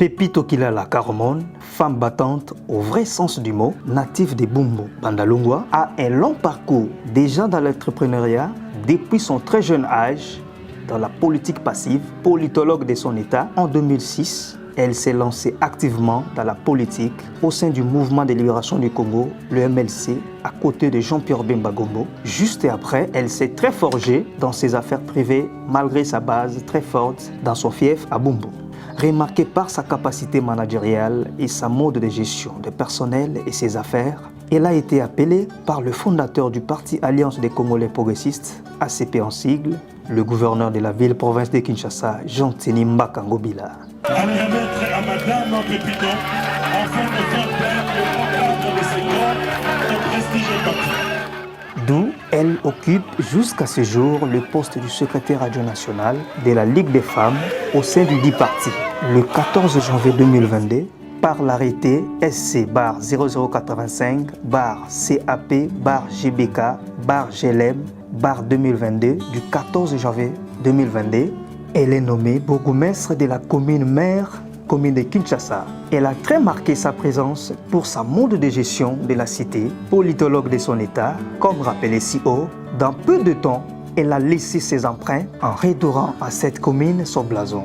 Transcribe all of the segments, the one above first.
Pépito Kilala Caromone, femme battante au vrai sens du mot, native de Bumbo, Bandalungwa, a un long parcours déjà dans l'entrepreneuriat depuis son très jeune âge dans la politique passive. Politologue de son état, en 2006, elle s'est lancée activement dans la politique au sein du mouvement de libération du Congo, le MLC, à côté de Jean-Pierre Bemba Gombo. Juste après, elle s'est très forgée dans ses affaires privées malgré sa base très forte dans son fief à Bumbo. Remarquée par sa capacité managériale et sa mode de gestion de personnel et ses affaires, elle a été appelée par le fondateur du parti Alliance des Congolais progressistes, ACP en sigle, le gouverneur de la ville-province de Kinshasa, Jean-Tini Mbakangobila. À remettre à Madame Pépito, afin de faire perdre le cadre de ses corps de prestige et parti. D'où elle occupe jusqu'à ce jour le poste du secrétaire adjoint national de la Ligue des femmes au sein du dit parti. Le 14 janvier 2022, par l'arrêté SC-085-CAP-GBK-GLM-2022 du 14 janvier 2022, elle est nommée bourgmestre de la commune-mère commune de Kinshasa. Elle a très marqué sa présence pour sa mode de gestion de la cité, politologue de son état, comme rappelé si haut. Dans peu de temps, elle a laissé ses empreintes en redorant à cette commune son blason.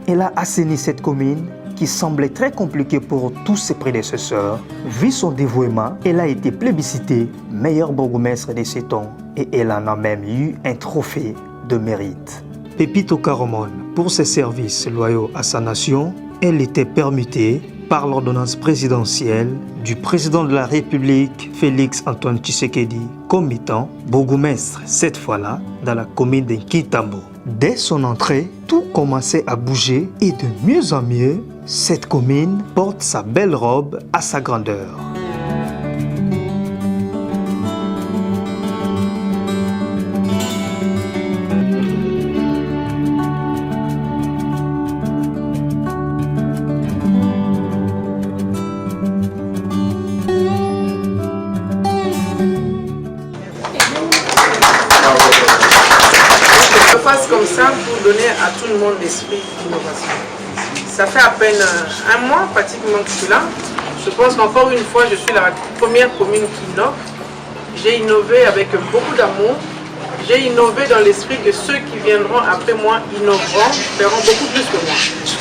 Elle a assaini cette commune qui semblait très compliquée pour tous ses prédécesseurs. Vu son dévouement, elle a été plébiscitée meilleure bourgmestre de ses temps et elle en a même eu un trophée de mérite. Pépito Caromone, pour ses services loyaux à sa nation, elle était permutée par l'ordonnance présidentielle du président de la République, Félix-Antoine Tshisekedi, comme étant bourgmestre, cette fois-là, dans la commune de Kitambo. Dès son entrée, tout commençait à bouger et de mieux en mieux, cette commune porte sa belle robe à sa grandeur. Fasse comme ça pour donner à tout le monde l'esprit d'innovation. Ça fait à peine un mois pratiquement que je suis là. Je pense qu'encore une fois, je suis la première commune qui innove. j'ai innové avec beaucoup d'amour. J'ai innové dans l'esprit que ceux qui viendront après moi innoveront, feront beaucoup plus que moi.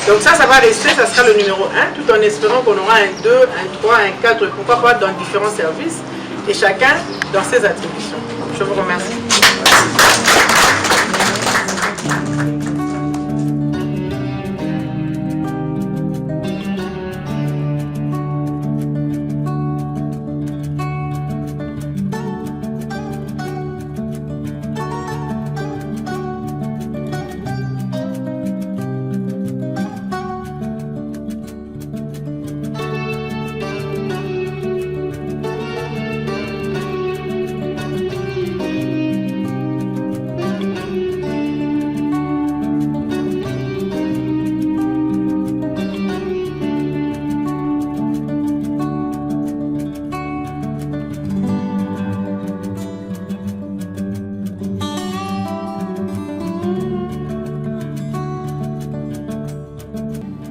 Donc ça va rester, ça sera le numéro 1, tout en espérant qu'on aura un 2, un 3, un 4, pourquoi pas dans différents services, et chacun dans ses attributions. Je vous remercie.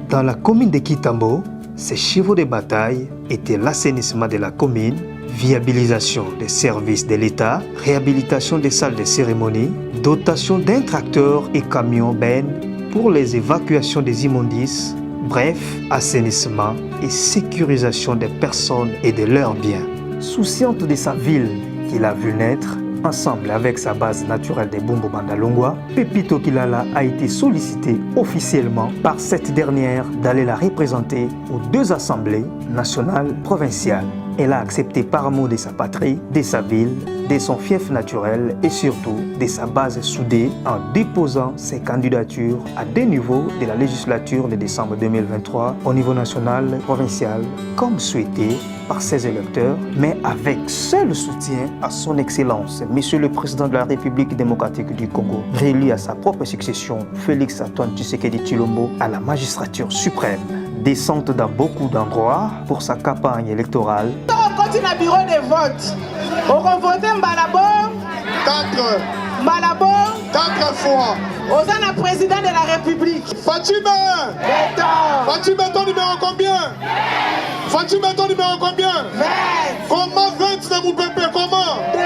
Dans la commune de Kitambo, ces chevaux de bataille étaient l'assainissement de la commune, viabilisation des services de l'État, réhabilitation des salles de cérémonie, dotation d'un tracteur et camion bennes pour les évacuations des immondices, bref, assainissement et sécurisation des personnes et de leurs biens. Souciante de sa ville qu'il a vu naître, ensemble avec sa base naturelle de Bumbo Bandalungwa, Pepito Kilala a été sollicité officiellement par cette dernière d'aller la représenter aux 2 assemblées nationales provinciales. Elle a accepté par amour de sa patrie, de sa ville, de son fief naturel et surtout de sa base soudée en déposant ses candidatures à 2 niveaux de la législature de décembre 2023 au niveau national, provincial, comme souhaité par ses électeurs, mais avec seul soutien à son Excellence, Monsieur le Président de la République démocratique du Congo, réélu à sa propre succession, Félix Antoine Tshisekedi Tshilombo, à la magistrature suprême. Descente dans beaucoup d'endroits pour sa campagne électorale. On continue à bureau de vote. On va voter Malabo 4. Malabo 4 fois. Osana président de la République. Fatima. Fatima, ton numéro combien? Fatima, ton numéro combien? 20. Comment 20 c'est mon pépé? Comment? 2.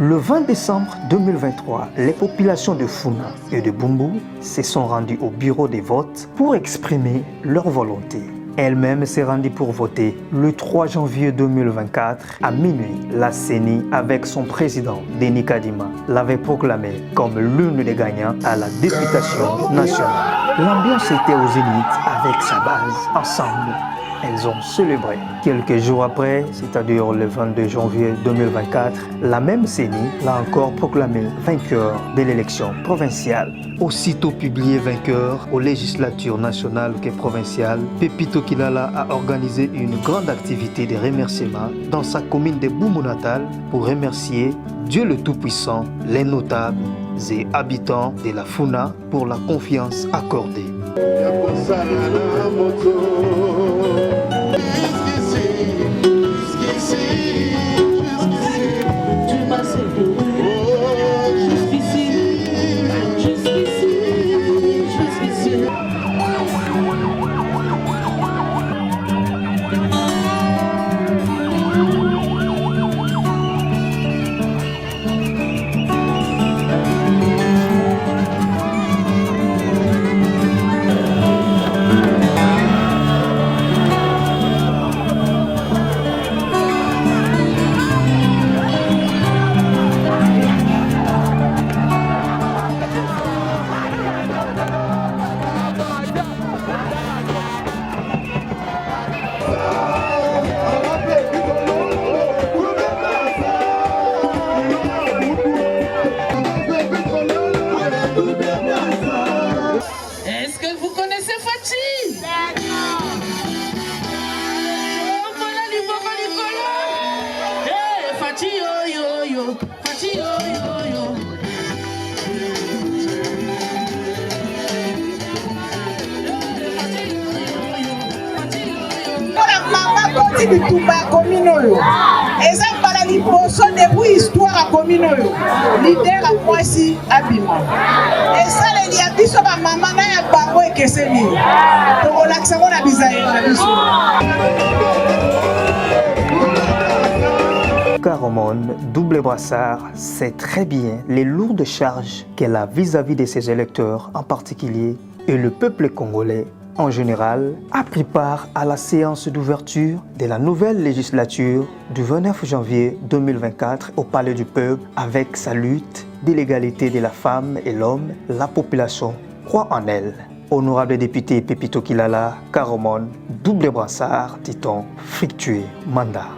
Le 20 décembre 2023, les populations de Funa et de Bumbu se sont rendues au bureau des votes pour exprimer leur volonté. Elle-même s'est rendue pour voter le 3 janvier 2024 à minuit. La CENI, avec son président Denis Kadima, l'avait proclamé comme l'une des gagnants à la députation nationale. L'ambiance était au zénith avec sa base. Ensemble, elles ont célébré. Quelques jours après, c'est-à-dire le 22 janvier 2024, la même CENI l'a encore proclamé vainqueur de l'élection provinciale. Aussitôt publié vainqueur aux législatures nationales que provinciales, Pepito Kilala a organisé une grande activité de remerciement dans sa commune de Bumbu natal pour remercier Dieu le Tout-Puissant, les notables et habitants de la Funa pour la confiance accordée. Est-ce que vous connaissez Fati? Fati yo yo yo, Fati yo yo yo. Koti bitumba ya commune oyo eza mbala liboso debu histoire ya commune oyo lider ya mwasi abima esaleli ya biso bamama na ya bango ekeseni tokolakisa ngo na bizayi na biso. Caromone, double brassard, sait très bien les lourdes charges qu'elle a vis-à-vis de ses électeurs en particulier et le peuple congolais en général, a pris part à la séance d'ouverture de la nouvelle législature du 29 janvier 2024 au Palais du Peuple avec sa lutte de l'égalité de la femme et l'homme. La population croit en elle. Honorable député Pepito Kilala, Caromone, double brassard, dit-on, fructueux mandat.